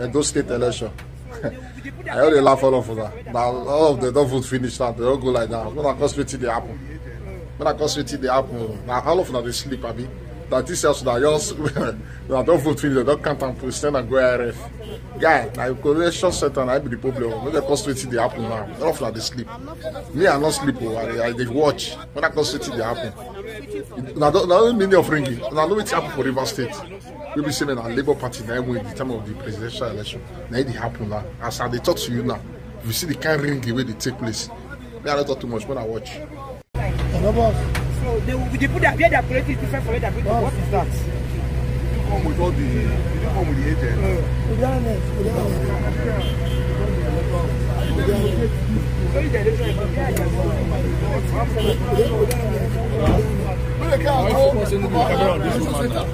Those state election. I already laugh all of that. Now all of them don't vote finish now. They all go like that. When I come straight to the apple. When I come straight to the apple, now all of them they sleep, Abi. That this else that yours don't vote finish, they don't count and present and go RF. Guy, now correlation center I be the problem. When they come straight to the apple now, all of them they sleep. Me I not sleep, I they watch. When I come straight to the apple. Now many of ringing. Now know what's happen for River State. We be saying that Labour Party now win the time of the presidential election. Now it happen now. As I talk to you now, you see the kind of ring the way they take place. Me I don't talk too much when I watch. So they put that where their politics is different from where their politics. What is that? You come with all the agents.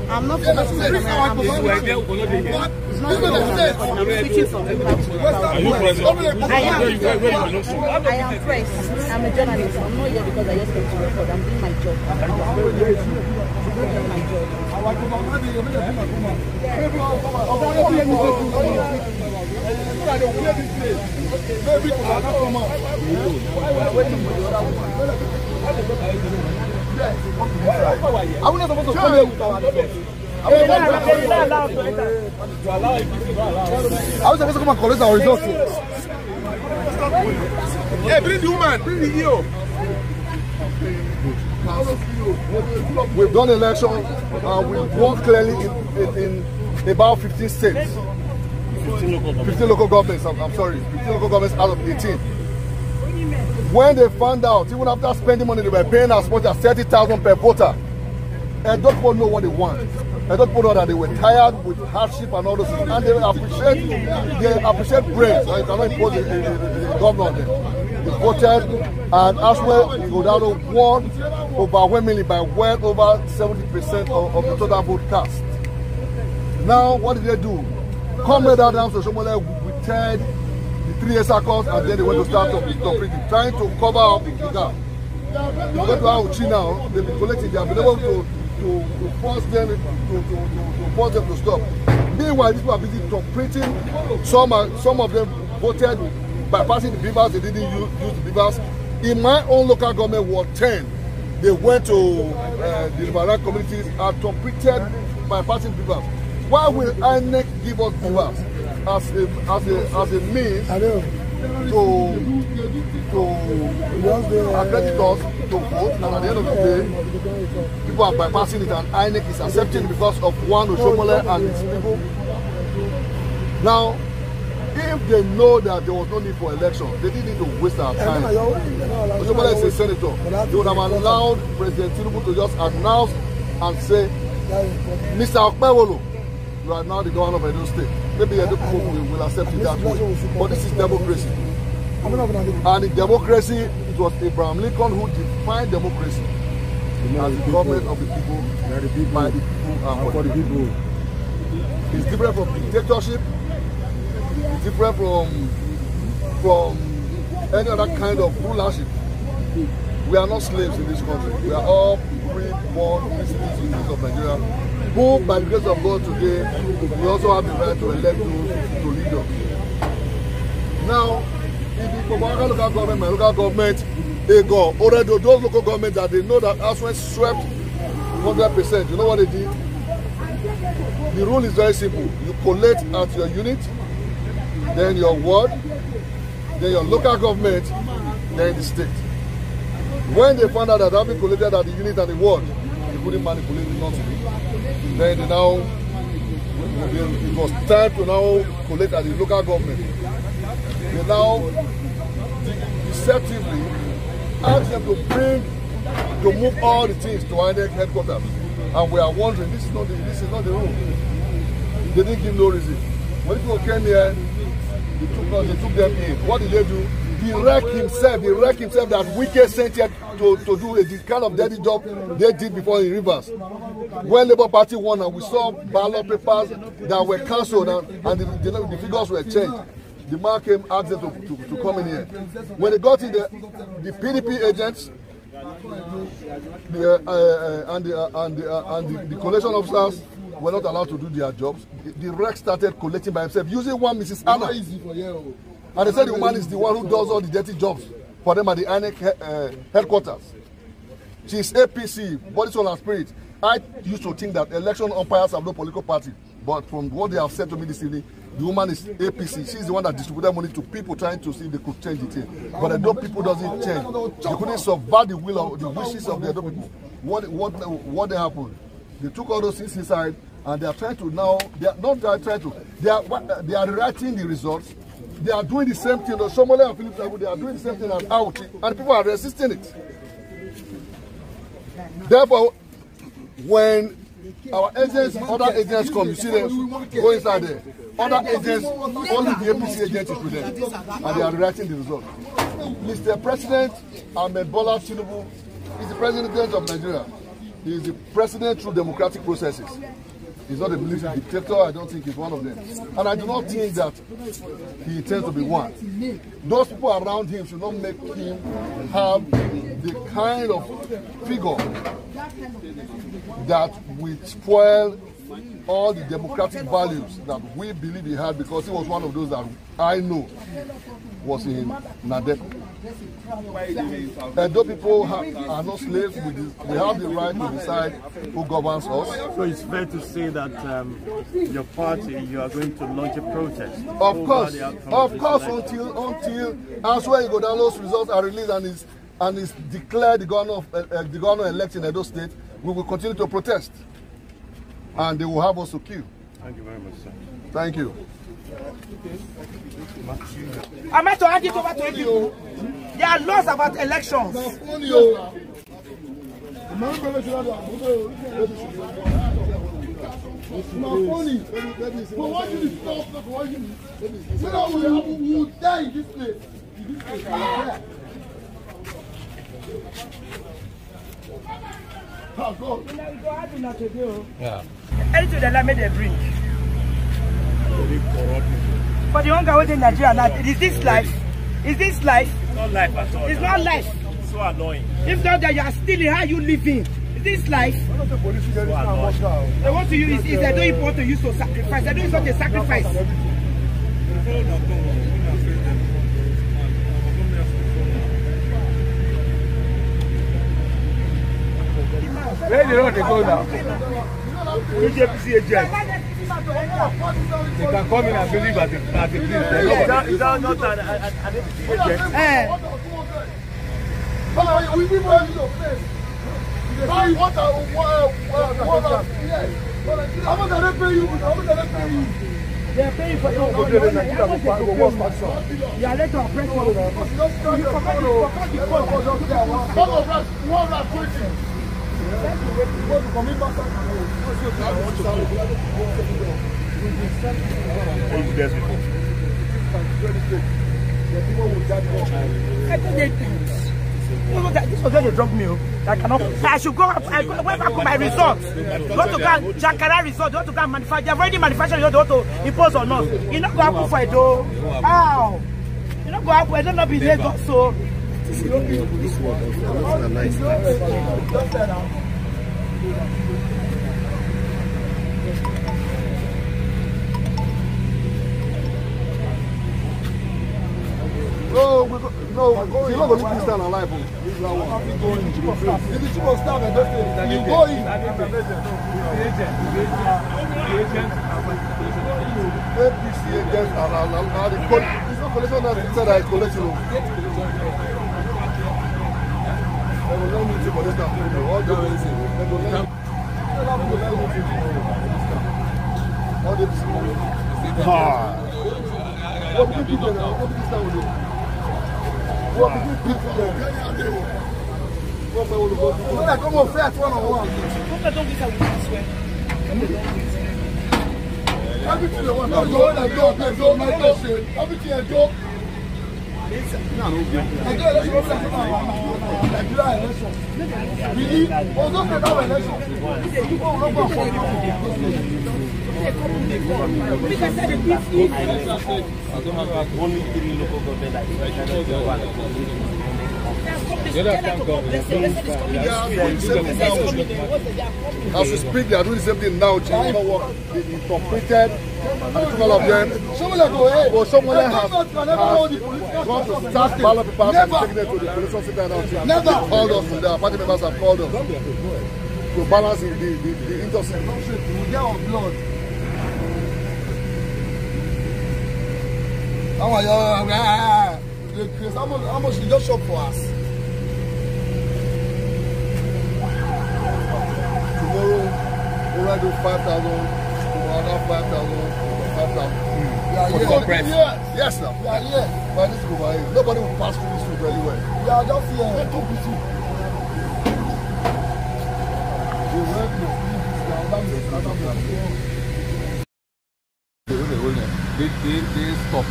I'm not I'm switching from I am press. I'm a journalist. I'm not here because I just came to record. I'm doing my job. I was not supposed to come here with our I was supposed to come and collect our results. Hey, bring the woman, bring the EO. We've done election. We've won clearly in about 15 states. 15 local governments, I'm sorry. 15 local governments out of 18. When they found out, even after spending money, they were paying as much as 30,000 per voter. And don't people know what they want. And don't people know that they were tired with hardship and all those things. And they appreciate brains. So you cannot impose the government on them. They voted, and as well, Ighodalo won overwhelmingly by well over 70% of the total vote cast. Now, what did they do? Comrade Adams Oshiomhole retired the 3 years across, and then they went to start operating, trying to cover up the gap. They went to Auchi now, they've been collecting, they have been able to force them to stop. Meanwhile, these people are busy operating. Some of them voted by passing the beavers, they didn't use the beavers. In my own local government, Ward 10, they went to the Riverine communities and operated by passing the beavers. Why will INEC give us beavers as a means to accredit us to vote, and at the end of the day, people are bypassing it, and INEC is accepting it because of one Oshiomhole and his people. Now, if they know that there was no need for election, they didn't need to waste our time. Oshiomhole is a senator. They would have allowed President Tinubu to just announce and say, Mr. Okpebholo, you are now the governor of Edo State. Maybe Edo people will accept it that way. But this is democracy. And in democracy, it was Abraham Lincoln who defined democracy as the government of the people, by the people, and for the people. It's different from dictatorship. It's different from any other kind of rulership. We are not slaves in this country. We are all free-born citizens of Nigeria, who, by the grace of God today, we also have the right to elect those to lead us. Now, if the local government, my local government, they go already those local governments that they know that Aswan swept 100%. You know what they did? The rule is very simple. You collect at your unit, then your ward, then your local government, then the state. When they found out that having collected at the unit and the ward, they couldn't manipulate it, nothing. Then they now, it was time to now collect at the local government. They now deceptively ask them to move all the things to INEC headquarters. And we are wondering, this is not the rule. They didn't give no reason. When people came here, they took them in. What did they do? He wrecked himself that Wike sent here to do the kind of dirty job they did before in Rivers. When Labour Party won, and we saw ballot papers that were cancelled and the figures were changed. The man came, asked them to come in here. When they got in, the PDP agents and the collation officers were not allowed to do their jobs. The rec started collecting by himself using one Mrs. Anna. And they said the woman is the one who does all the dirty jobs for them at the INEC headquarters. She's APC, body, soul and spirit. I used to think that election umpires have no political party. But from what they have said to me this evening, the woman is APC. She's the one that distributed money to people trying to see if they could change the thing. But the Edo people doesn't change. They couldn't subvert the will of the wishes of the Edo people. What happened? They took all those things inside and they are trying to now, they are not trying to, they are rewriting the results. They are doing the same thing. Shomole and Philip Tabu, they are doing the same thing as Auchi, and people are resisting it. Therefore, when our agents, other agents come, you see them go inside there. Other agents, only the APC agent is with them, and they are rewriting the result. Mr. President Ahmed Bola Tinubu is the president of Nigeria. He is the president through democratic processes. He's not a military dictator. I don't think he's one of them. And I do not think that he intends to be one. Those people around him should not make him have the kind of figure that will spoil all the democratic values that we believe he had, because he was one of those that I know was in NADECO. Edo people are not slaves. We have the right to decide who governs us. So it's fair to say that your party, you are going to launch a protest? Of course, until Answer Ighodalo's results are released and is declared the governor elect in Edo State, we will continue to protest. And they will have us to kill. Thank you very much, sir. Thank you. I'm going to hand it over to you. There are laws about elections. Yeah. Anything that made a drink. But the hunger within Nigeria now, is this life? Is this life? It's not life at all. It's not life. It's so annoying. If not that you are stealing, how you living? Is this life? They want to use is they don't even want to use for sacrifice. They don't use such a sacrifice. Where do you want to go now? They can come in and believe at the place. Is that not an APC agent? They are paying for your You are let to oppress one. This was just a drug meal. I should go up. I went back to my resort. Go to Jankara resort. Go to go manufacture. They have already manufactured. You don't want to impose on us. You not go up for it though. How? You not go up. I don't know be there. So. No, you're not going to leave this town alive. If the chief of staff, you go in. APC agents are the it's not collection that said I collected. I will not need to collect that. All the way. All the what do you do now? What do you start with it? What do you do now? What come on, fair one-on-one. Everything you want. Everything you do. Only 3 local government As we speak, they are doing the same thing now. They incorporated and all of them. But someone has gone to start ballot papers and taking them to the police center now. Never called us today. Our party members have called us to balance the interest. Blood. How much did you shop for us? Tomorrow, we'll do 5,000, tomorrow 5,000, 5,000. Yes, now. But this is over here. Nobody will pass through this road very well. We are just here. We're too busy. They stop.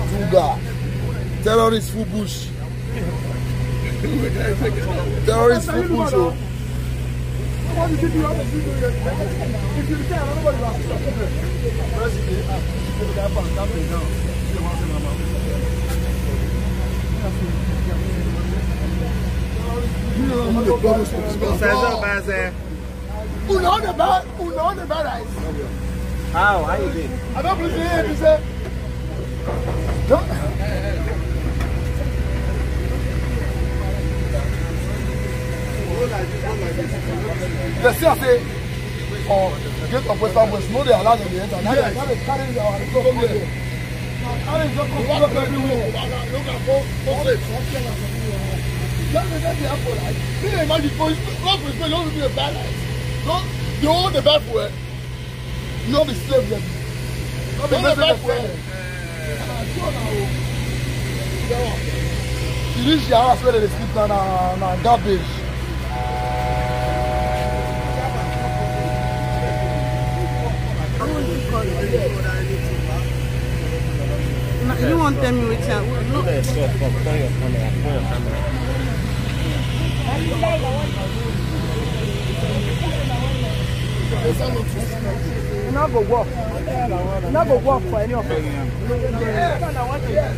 Tunga. Terrorist full bush. Terrorist full bush. How you doing? I don't believe it. He said, the say, oh, the gate of Western West, no, they allow them to enter. Now they carry our result everywhere. Can you imagine, police don't do a bad life. They own the bad for it. No be slave them. No be bad for it. You reach your house where they sleep na garbage. You won't tell me which one. No. Turn your camera. You not go work. You not go work for any of them. Yes.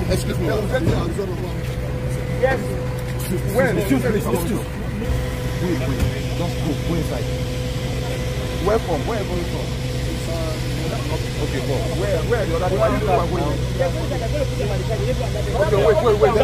Excuse me. Yes. When? Excuse me. Wait. Just go inside. Where from? Where are you going from? Okay, go. Where the other people are going? Okay, wait.